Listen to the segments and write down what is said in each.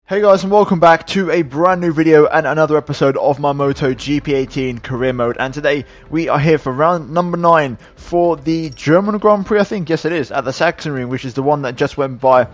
Hey guys, and welcome back to a brand new video and another episode of my MotoGP 18 career mode. And today we are here for round number 9 for the German Grand Prix, I think. Yes, it is, at the Sachsenring, which is the one that just went by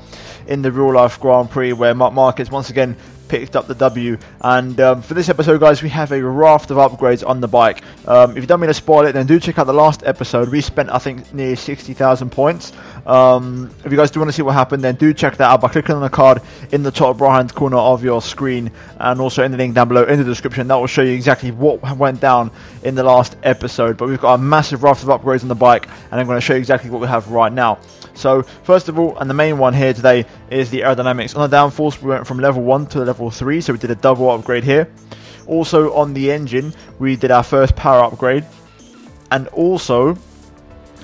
in the real life Grand Prix, where Marc Marquez once again picked up the W. And for this episode, guys, we have a raft of upgrades on the bike. If you don't mean to spoil it, then do check out the last episode. We spent, I think, nearly 60,000 points. If you guys do want to see what happened, then do check that out by clicking on the card in the top right hand corner of your screen, and also in the link down below in the description. That will show you exactly what went down in the last episode. But we've got a massive raft of upgrades on the bike, and I'm going to show you exactly what we have right now. So first of all, and the main one here today, is the aerodynamics. On the downforce, we went from level 1 to level 3, so we did a double upgrade here. Also on the engine, we did our first power upgrade, and also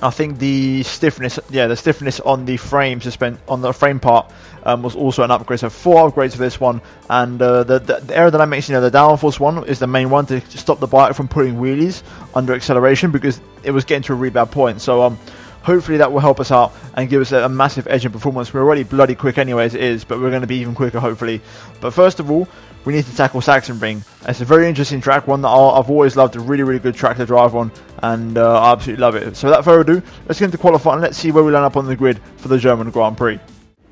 I think the stiffness, the stiffness on the frame on the frame part was also an upgrade. So 4 upgrades for this one, and the aerodynamics, the downforce one is the main one to stop the bike from putting wheelies under acceleration, because it was getting to a really bad point. So hopefully that will help us out and give us a massive edge in performance. We're already bloody quick anyway as it is, but we're going to be even quicker hopefully. But first of all, we need to tackle Sachsenring. It's a very interesting track, one that I've always loved, a really, really good track to drive on, and I absolutely love it. So without further ado, let's get into qualifying and let's see where we line up on the grid for the German Grand Prix.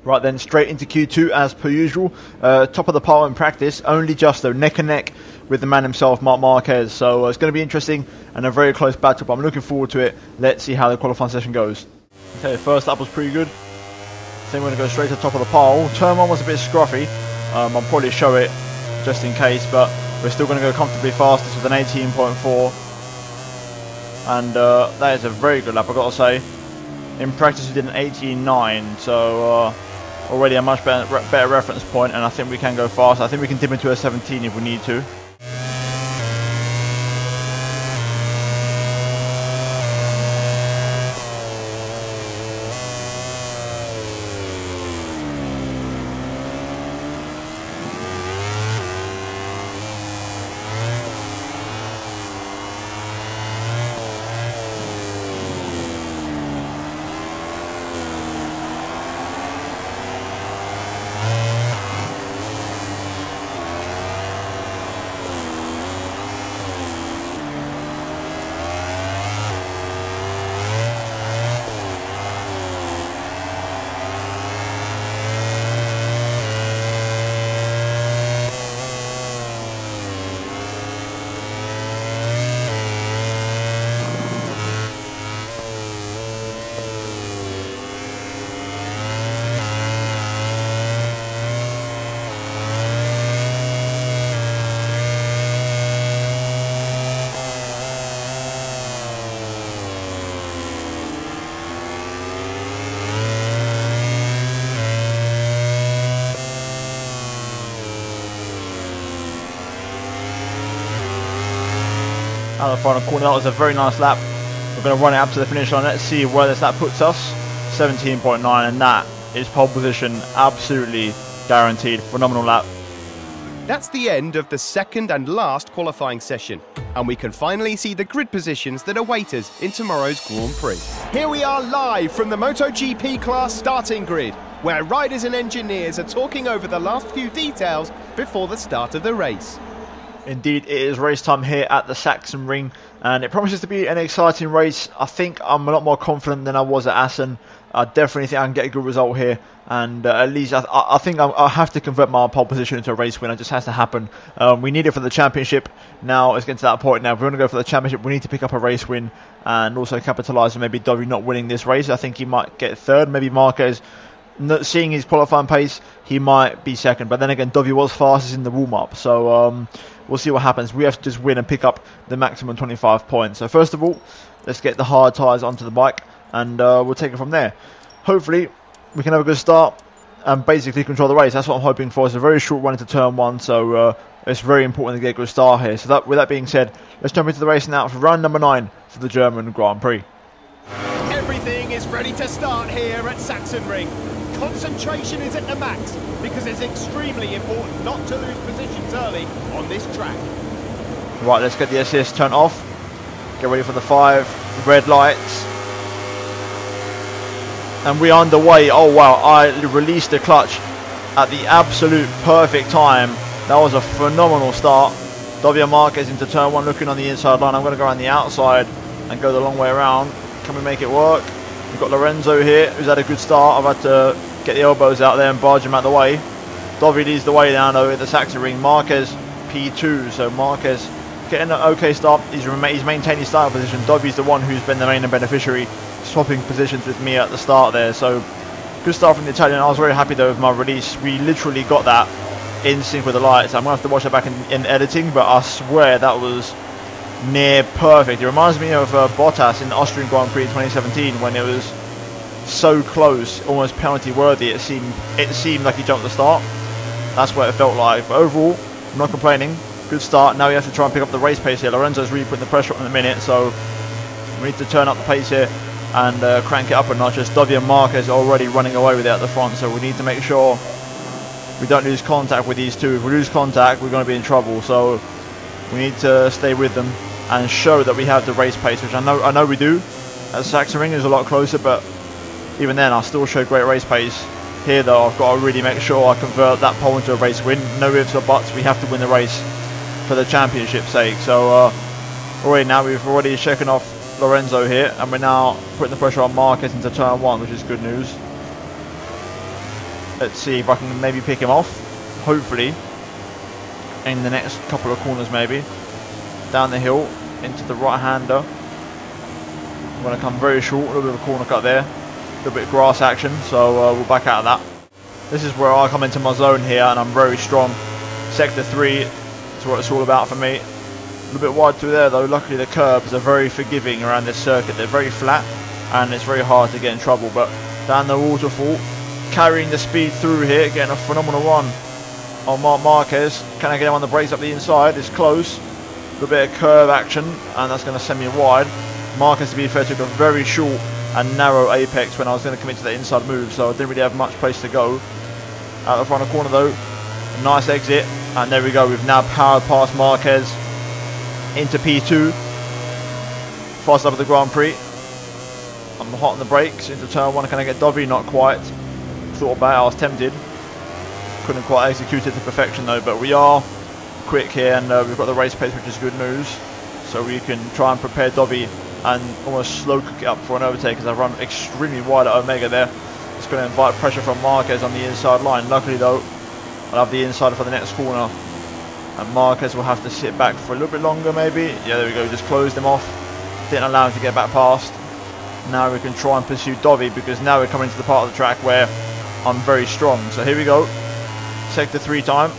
Right then, straight into Q2 as per usual. Top of the pile in practice, only just though, neck and neck with the man himself, Marc Marquez. So it's going to be interesting and a very close battle, but I'm looking forward to it. Let's see how the qualifying session goes. Okay, first lap was pretty good. I think we're going to go straight to the top of the pile. Turn 1 was a bit scruffy. I'll probably show it just in case, but we're still going to go comfortably fastest with an 18.4. And that is a very good lap, I've got to say. In practice we did an 18.9, so already a much better reference point, and I think we can go fast. I think we can dip into a 17 if we need to. Out of the final corner, that was a very nice lap. We're going to run it up to the finish line. Let's see where this lap puts us. 17.9, and that is pole position, absolutely guaranteed. Phenomenal lap. That's the end of the second and last qualifying session, and we can finally see the grid positions that await us in tomorrow's Grand Prix. Here we are live from the MotoGP class starting grid, where riders and engineers are talking over the last few details before the start of the race. Indeed, it is race time here at the Sachsenring, and it promises to be an exciting race. I think I'm a lot more confident than I was at Assen. I definitely think I can get a good result here, and at least I think I'll have to convert my pole position into a race win. It just has to happen. We need it for the championship. Now it's getting to that point now. If we want to go for the championship, we need to pick up a race win and also capitalise on maybe Dovi not winning this race. I think he might get third. Maybe Marquez, seeing his qualifying pace, he might be second. But then again, Dovi was fastest in the warm-up, so we'll see what happens. We have to just win and pick up the maximum 25 points. So first of all, let's get the hard tyres onto the bike, and we'll take it from there. Hopefully, we can have a good start and basically control the race. That's what I'm hoping for. It's a very short run into turn 1, so it's very important to get a good start here. So with that being said, let's jump into the race now for round number 9 for the German Grand Prix. Everything is ready to start here at Sachsenring. Concentration is at the max, because it's extremely important not to lose positions early on this track. Right, let's get the assist turned off. Get ready for the 5 red lights. And we're underway. Oh wow, I released the clutch at the absolute perfect time. That was a phenomenal start. Dovey Marquez into turn 1 looking on the inside line. I'm going to go around the outside and go the long way around. Can we make it work? We've got Lorenzo here, who's had a good start. I've had to get the elbows out there and barge him out the way. Dovey leads the way now though at the Sachsenring. Marquez P2, so Marquez getting an okay start. He's maintained his starting position. Dovey's the one who's been the main beneficiary, swapping positions with me at the start there. So good start from the Italian. I was very happy though with my release. We literally got that in sync with the lights. I'm going to have to watch it back in editing, but I swear that was near perfect. It reminds me of Bottas in the Austrian Grand Prix in 2017 when it was so close, almost penalty worthy. It seemed like he jumped the start. That's what it felt like. But overall, I'm not complaining. Good start. Now we have to try and pick up the race pace here. Lorenzo's really putting the pressure on in a minute, so we need to turn up the pace here and crank it up a notch. As Dovey and Marquez are already running away with it at the front, so we need to make sure we don't lose contact with these two. If we lose contact, we're going to be in trouble. So we need to stay with them and show that we have the race pace, which I know we do. At Sachsenring is a lot closer, but even then I still show great race pace. Here though, I've got to really make sure I convert that pole into a race win. No ifs or buts, we have to win the race for the championship's sake. So we've already shaken off Lorenzo here, and we're now putting the pressure on Marquez into turn 1, which is good news. Let's see if I can maybe pick him off, hopefully, in the next couple of corners maybe. Down the hill, into the right-hander. I'm going to come very short, a little bit of a corner cut there. A little bit of grass action, so we'll back out of that. This is where I come into my zone here, and I'm very strong. Sector 3 is what it's all about for me. A little bit wide through there though. Luckily the curbs are very forgiving around this circuit. They're very flat, and it's very hard to get in trouble. But down the waterfall, carrying the speed through here, getting a phenomenal run on Marquez. Can I get him on the brakes up the inside? It's close. A little bit of curve action, and that's going to send me wide. Marquez, to be fair, took a very short and narrow apex when I was going to commit to the inside move, so I didn't really have much place to go. Out the front of the corner though, nice exit, and there we go. We've now powered past Marquez into P2. Fast up of the Grand Prix. I'm hot on the brakes into turn 1. Can I get Dovey? Not quite. Thought about it, I was tempted. Couldn't quite execute it to perfection though, but we are quick here, and we've got the race pace, which is good news. So we can try and prepare Dovey and almost slow cook it up for an overtake, as I've run extremely wide at Omega there. It's going to invite pressure from Marquez on the inside line. Luckily though, I'll have the inside for the next corner, and Marquez will have to sit back for a little bit longer maybe. Yeah, there we go, just closed him off. Didn't allow him to get back past. Now we can try and pursue Dovey, because now we're coming to the part of the track where I'm very strong. So here we go. Sector 3 time.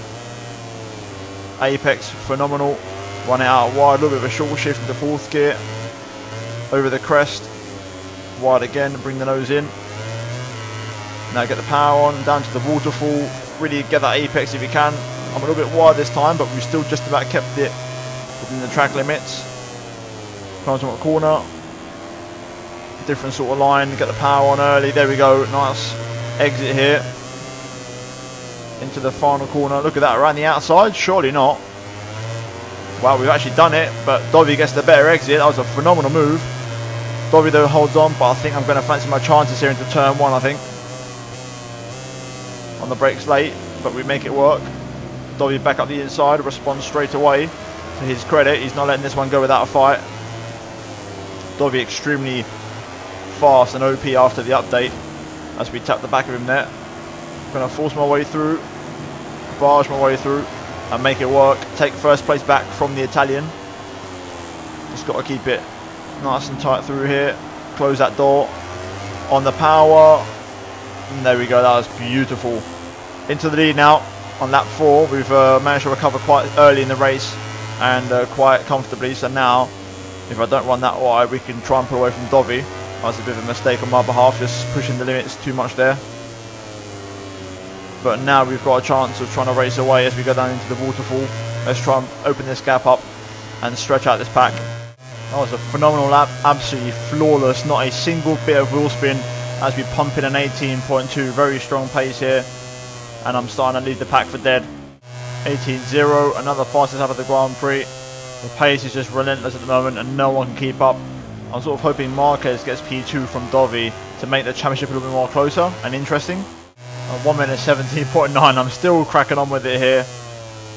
Apex, phenomenal. Run it out wide, a little bit of a short shift into 4th gear. Over the crest. Wide again, bring the nose in. Now get the power on, down to the waterfall. Really get that apex if you can. I'm a little bit wide this time, but we've still just about kept it within the track limits. Comes from a corner. Different sort of line, get the power on early. There we go, nice exit here. Into the final corner. Look at that, around the outside? Surely not. Wow, we've actually done it, but Dovey gets the better exit. That was a phenomenal move. Dovey though holds on, but I think I'm going to fancy my chances here into turn 1, I think. On the brakes late, but we make it work. Dovey back up the inside, responds straight away. To his credit, he's not letting this one go without a fight. Dovey extremely fast and OP after the update, as we tap the back of him there. Going to force my way through, barge my way through, and make it work. Take first place back from the Italian. Just got to keep it nice and tight through here. Close that door. On the power. And there we go, that was beautiful. Into the lead now on lap 4. We've managed to recover quite early in the race, and quite comfortably. So now, if I don't run that wide, we can try and pull away from Dovey. That was a bit of a mistake on my behalf, just pushing the limits too much there. But now we've got a chance of trying to race away as we go down into the waterfall. Let's try and open this gap up and stretch out this pack. That was a phenomenal lap, absolutely flawless, not a single bit of wheel spin as we pump in an 18.2, very strong pace here. And I'm starting to lead the pack for dead. 18.0, another fastest lap of the Grand Prix. The pace is just relentless at the moment and no one can keep up. I'm sort of hoping Marquez gets P2 from Dovey to make the championship a little bit more closer and interesting. 1 minute 17.9. I'm still cracking on with it here.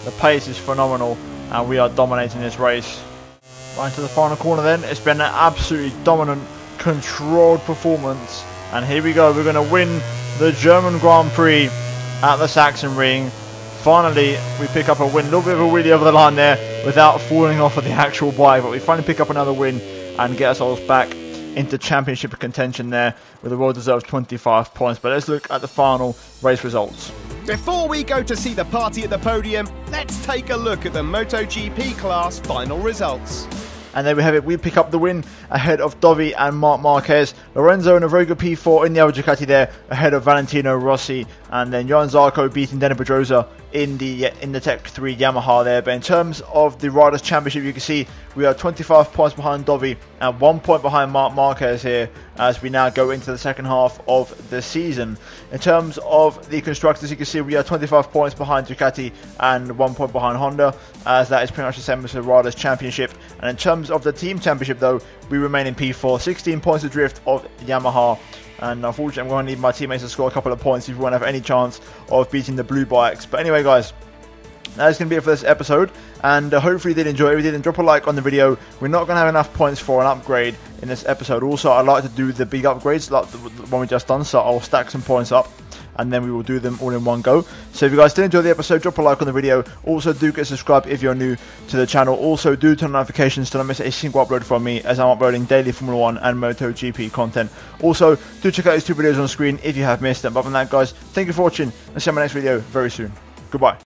The pace is phenomenal, and we are dominating this race. Right into the final corner then. It's been an absolutely dominant, controlled performance. And here we go. We're going to win the German Grand Prix at the Sachsenring. Finally, we pick up a win. A little bit of a wheelie over the line there without falling off of the actual bike. But we finally pick up another win and get ourselves back into championship contention there with a well-deserved 25 points. But let's look at the final race results. Before we go to see the party at the podium, let's take a look at the MotoGP class final results. And there we have it. We pick up the win ahead of Dovi and Marc Marquez. Lorenzo in a very good P4 in the Yamaha Ducati there ahead of Valentino Rossi. And then Johan Zarco beating Dani Pedrosa in the Tech 3 Yamaha there. But in terms of the Riders' Championship, you can see we are 25 points behind Dovi and 1 point behind Marc Marquez here as we now go into the second half of the season. In terms of the Constructors, you can see we are 25 points behind Ducati and 1 point behind Honda, as that is pretty much the same as the Riders' Championship. And in terms of the Team Championship though, we remain in P4, 16 points adrift of Yamaha. And unfortunately, I'm going to need my teammates to score a couple of points if we want to have any chance of beating the blue bikes. But anyway, guys, that is going to be it for this episode. And hopefully you did enjoy it. If you didn't, drop a like on the video. We're not going to have enough points for an upgrade in this episode. Also, I'd like to do the big upgrades like the one we just done. So I'll stack some points up, and then we will do them all in one go. So if you guys did enjoy the episode, drop a like on the video. Also, do get subscribed if you're new to the channel. Also, do turn on notifications to not miss a single upload from me, as I'm uploading daily Formula 1 and MotoGP content. Also, do check out these 2 videos on the screen if you have missed them. But other than that, guys, thank you for watching. I'll see you in my next video very soon. Goodbye.